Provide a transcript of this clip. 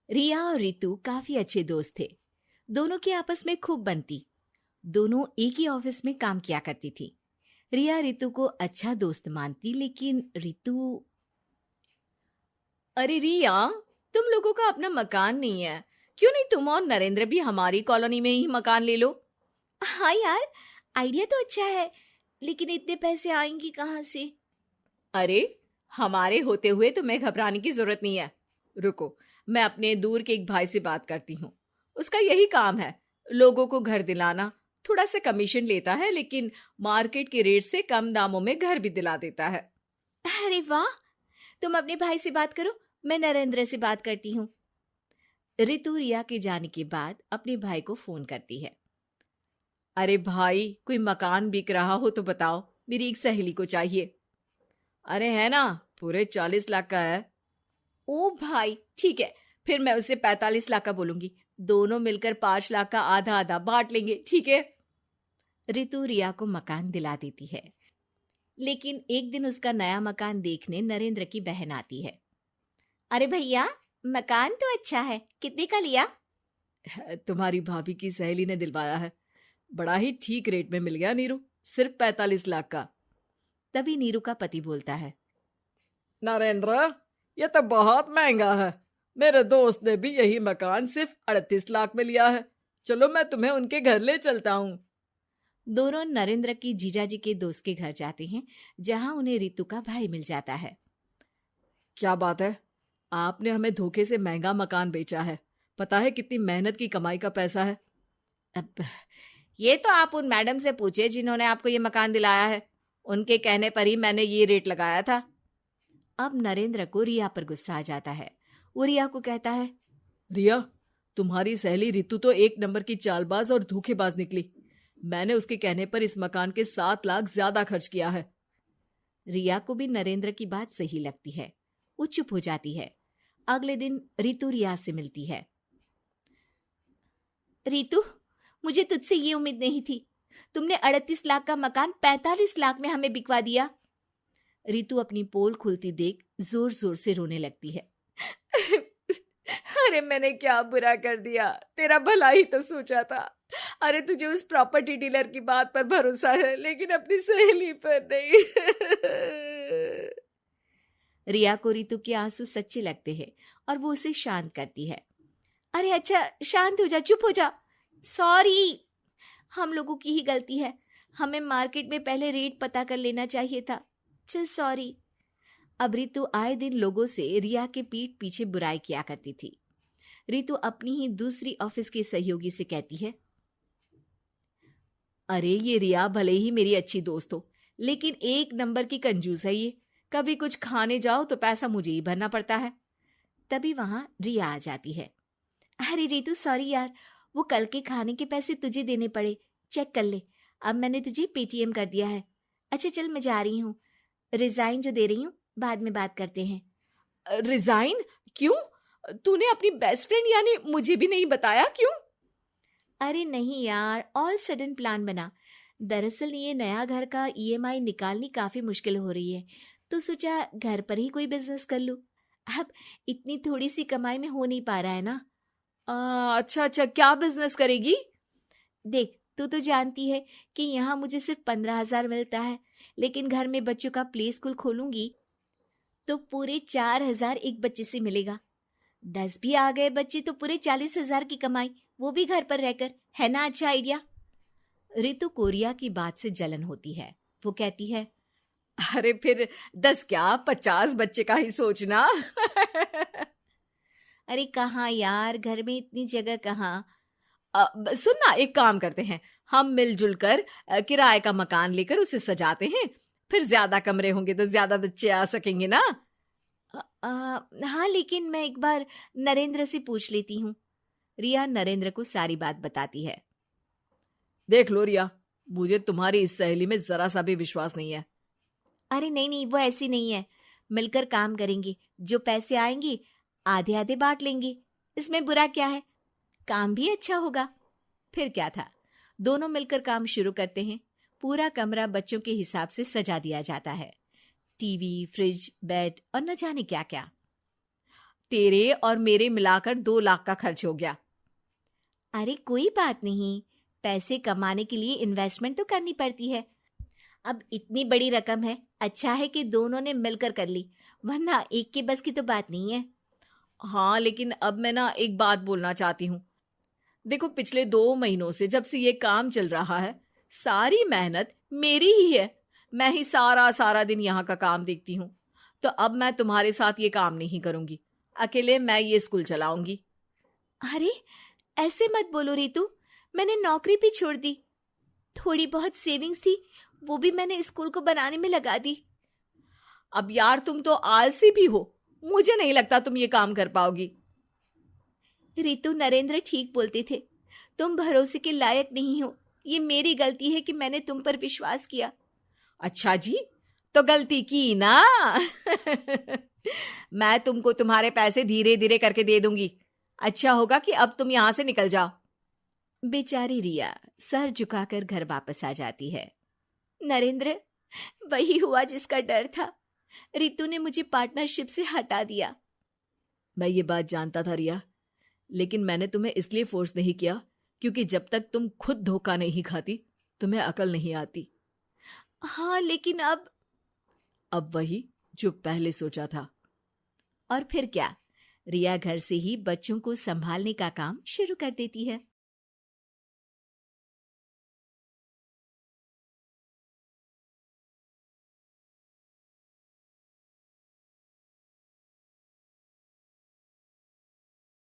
रिया और रितु काफी अच्छे दोस्त थे। दोनों की आपस में खूब बनती। दोनों एक ही ऑफिस में काम किया करती थी। रिया रितु को अच्छा दोस्त मानती, लेकिन रितु। अरे रिया, तुम लोगों का अपना मकान नहीं है, क्यों नहीं तुम और नरेंद्र भी हमारी कॉलोनी में ही मकान ले लो? हाँ यार, आइडिया तो अच्छा है, लेकिन इतने पैसे आएंगे कहाँ से? अरे, हमारे होते हुए तुम्हें घबराने की जरूरत नहीं है। रुको, मैं अपने दूर के एक भाई से बात करती हूँ। उसका यही काम है, लोगों को घर दिलाना। थोड़ा सा कमीशन लेता है, लेकिन मार्केट के रेट से कम दामों में घर भी दिला देता है। अरे वाह, तुम अपने भाई से बात करो, मैं नरेंद्र से बात करती हूँ। रितु रिया के जाने के बाद अपने भाई को फोन करती है। अरे भाई, कोई मकान बिक रहा हो तो बताओ, मेरी एक सहेली को चाहिए। अरे है ना, पूरे 40 लाख का है। ओ भाई, ठीक है, फिर मैं उसे 45 लाख का बोलूंगी। दोनों मिलकर 5 लाख का आधा आधा बांट लेंगे, ठीक है? रितु रिया को मकान दिला देती है, लेकिन एक दिन उसका नया मकान देखने नरेंद्र की बहन आती है। अरे भैया, मकान तो अच्छा है, कितने का लिया? तुम्हारी भाभी की सहेली ने दिलवाया है, बड़ा ही ठीक रेट में मिल गया नीरू, सिर्फ 45 लाख का। तभी नीरू का पति बोलता है। नरेंद्र, ये तो बहुत महंगा है। मेरे दोस्त ने भी यही मकान सिर्फ 38 लाख में लिया है। चलो मैं तुम्हें उनके घर ले चलता हूँ। दोनों नरेंद्र की जीजाजी के दोस्त के घर जाते हैं, जहां उन्हें रितु का भाई मिल जाता है। क्या बात है, आपने हमें धोखे से महंगा मकान बेचा है। पता है कितनी मेहनत की कमाई का पैसा है। अब ये तो आप उन मैडम से पूछे जिन्होंने आपको ये मकान दिलाया है। उनके कहने पर ही मैंने ये रेट लगाया था। अब नरेंद्र को रिया पर गुस्सा आ जाता है। वो रिया को कहता है, रिया, तुम्हारी सहेली रितु तो एक नंबर की चालबाज और धोखेबाज निकली। मैंने उसके कहने पर इस मकान के 7 लाख ज्यादा खर्च किया है। रिया को भी नरेंद्र की बात सही लगती है। वो चुप हो जाती है। अगले दिन रितु रिया से मिलती है। रितु, मुझे तुझसे ये उम्मीद नहीं थी। तुमने 38 लाख का मकान 45 लाख में हमें बिकवा दिया। रितु अपनी पोल खुलती देख जोर जोर से रोने लगती है। अरे मैंने क्या बुरा कर दिया, तेरा भला ही तो सोचा था। अरे तुझे उस प्रॉपर्टी डीलर की बात पर भरोसा है, लेकिन अपनी सहेली पर नहीं। रिया को रितु के आंसू सच्चे लगते हैं और वो उसे शांत करती है। अरे अच्छा, शांत हो जा, चुप हो जा। सॉरी, हम लोगों की ही गलती है। हमें मार्केट में पहले रेट पता कर लेना चाहिए था। चल सॉरी। अब रितु आए दिन लोगों से रिया के पीठ पीछे बुराई किया करती थी। रितु अपनी ही दूसरी ऑफिस के सहयोगी से कहती है, अरे ये रिया भले ही मेरी अच्छी दोस्त हो, लेकिन एक नंबर की कंजूस है ये। कभी कुछ खाने जाओ तो पैसा मुझे ही भरना पड़ता है। तभी वहां रिया आ जाती है। अरे रितु, सॉरी यार, वो कल के खाने के पैसे तुझे देने पड़े, चेक कर ले। अब मैंने तुझे पेटीएम कर दिया है। अच्छा चल, मैं जा रही हूँ। रिजाइन जो दे रही हूँ, बाद में बात करते हैं। रिजाइन? क्यों? तूने अपनी बेस्ट फ्रेंड यानी मुझे भी नहीं बताया, क्यों? अरे नहीं यार, ऑल सडन प्लान बना। दरअसल ये नया घर का ईएमआई निकालनी काफी मुश्किल हो रही है, तो सोचा घर पर ही कोई बिजनेस कर लूं। अब इतनी थोड़ी सी कमाई में हो नहीं पा रहा है ना। अच्छा अच्छा, क्या बिजनेस करेगी? देख, तू तो जानती है कि यहाँ मुझे सिर्फ 15,000 मिलता है, लेकिन घर में बच्चों का प्ले स्कूल खोलूंगी तो पूरे 4,000 एक बच्चे से मिलेगा। 10 भी आ गए बच्चे तो पूरे 40,000 की कमाई, वो भी घर पर रहकर। है ना अच्छा आइडिया? रितु को रिया की बात से जलन होती है। वो कहती है, अरे फिर 10 क्या, 50 बच्चे का ही सोचना। अरे कहाँ यार, घर में इतनी जगह कहाँ। सुन ना, एक काम करते हैं, हम मिलजुल कर किराए का मकान लेकर उसे सजाते हैं। फिर ज्यादा कमरे होंगे तो ज्यादा बच्चे आ सकेंगे ना। हाँ, लेकिन मैं एक बार नरेंद्र से पूछ लेती हूँ। रिया नरेंद्र को सारी बात बताती है। देख लो रिया, मुझे तुम्हारी इस सहेली में जरा सा भी विश्वास नहीं है। अरे नहीं नहीं, वो ऐसी नहीं है। मिलकर काम करेंगे, जो पैसे आएंगे आधे आधे बांट लेंगे। इसमें बुरा क्या है, काम भी अच्छा होगा। फिर क्या था, दोनों मिलकर काम शुरू करते हैं। पूरा कमरा बच्चों के हिसाब से सजा दिया जाता है। टीवी, फ्रिज, बेड और न जाने क्या क्या। तेरे और मेरे मिलाकर 2 लाख का खर्च हो गया। अरे कोई बात नहीं, पैसे कमाने के लिए इन्वेस्टमेंट तो करनी पड़ती है। अब इतनी बड़ी रकम है, अच्छा है कि दोनों ने मिलकर कर ली, वरना एक के बस की तो बात नहीं है। हाँ, लेकिन अब मैं ना एक बात बोलना चाहती हूँ। देखो, पिछले 2 महीनों से जब से ये काम चल रहा है, सारी मेहनत मेरी ही है। मैं ही सारा सारा दिन यहाँ का काम देखती हूँ। तो अब मैं तुम्हारे साथ ये काम नहीं करूंगी। अकेले मैं ये स्कूल चलाऊंगी। अरे ऐसे मत बोलो रितु, मैंने नौकरी भी छोड़ दी। थोड़ी बहुत सेविंग्स थी, वो भी मैंने स्कूल को बनाने में लगा दी। अब यार, तुम तो आलसी भी हो। मुझे नहीं लगता तुम ये काम कर पाओगी। रितु, नरेंद्र ठीक बोलते थे, तुम भरोसे के लायक नहीं हो। ये मेरी गलती है कि मैंने तुम पर विश्वास किया। अच्छा जी, तो गलती की ना। मैं तुमको तुम्हारे पैसे धीरे धीरे करके दे दूंगी। अच्छा होगा कि अब तुम यहां से निकल जाओ। बेचारी रिया सर झुकाकर घर वापस आ जाती है। नरेंद्र, वही हुआ जिसका डर था। रितु ने मुझे पार्टनरशिप से हटा दिया। मैं ये बात जानता था रिया, लेकिन मैंने तुम्हें इसलिए फोर्स नहीं किया क्योंकि जब तक तुम खुद धोखा नहीं खाती, तुम्हें अकल नहीं आती। हाँ, लेकिन अब वही जो पहले सोचा था। और फिर क्या, रिया घर से ही बच्चों को संभालने का काम शुरू कर देती है।